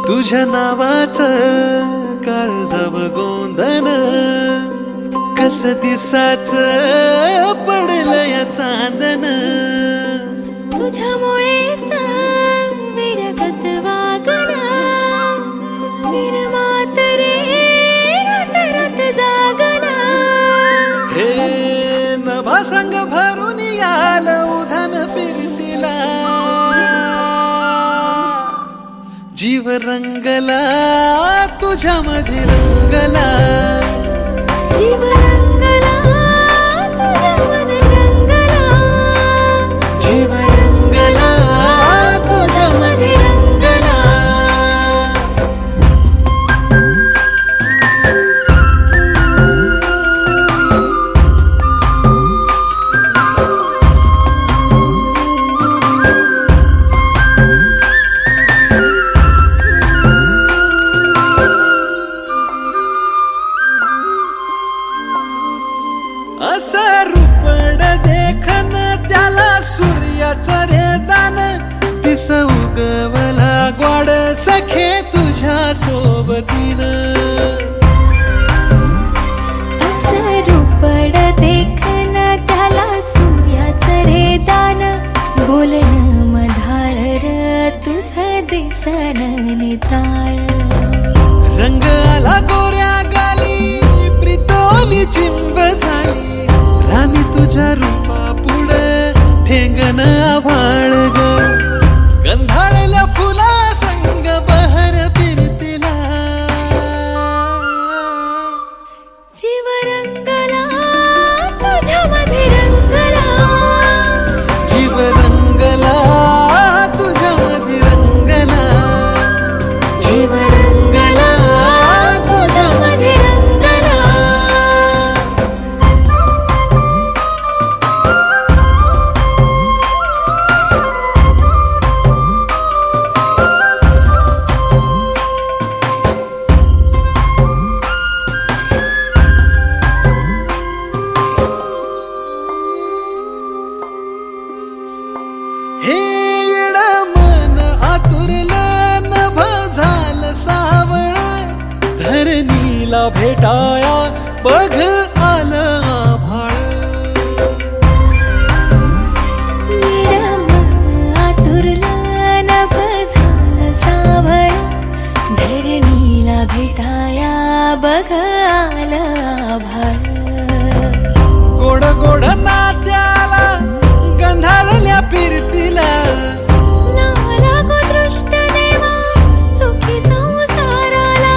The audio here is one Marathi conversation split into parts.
तुझ्या नावाचं काळजाव गोंधन कस दिसाच पडलं या चांदन तुझ्यामुळेच विडगत वागणं निर्मात रे रात रात जागणं हे नभा संग भरून याल उधान फिरतीला जीव रंगला तुझ्यामध्ये रंगला जीव रंगला तुझ्यामध्ये रंगला जीव रंगला तुझ्यामध्ये रंगला असं रूपड देखन त्याला सूर्याचं रे दान दिस उगवला ग्वाड सखे तुझ्या सोबतीनं असं रूपड देखन त्याला सूर्याचं रे दान बोलणं मधाळ र तुझं दिसन निताळ रंग आला गोऱ्या गाली प्रितोली चिंब झाली राणी तुझ्या रूपा पुढे ठेंगण आभाळ ग गंधाळल्या फुला संग बहर फिरतीला जीव रंगला तुझ्यामध्ये रंगला जीव रंगला तुझ्यामध्ये रंगला जीव रंगला तुझ्यामध्ये रंगला हे येड मन आतुरलं नभ झालं सावळ धरणीला भेटाया बघ आलं आभाळ आतुरला नभ झालं सावळ धरणीला भेटाया बघ आलं आभाळ गोड गोड नात्याला गंधाळल्या फिरतीला दृष्ट देवा सुखी संसाराला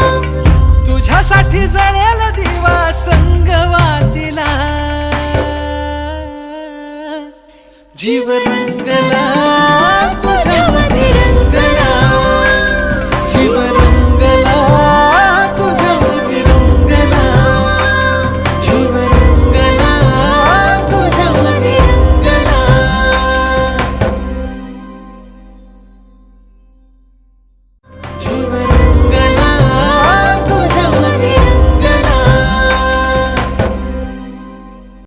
तुझ्यासाठी जळेल दिवा संगवातीला जीव रंगला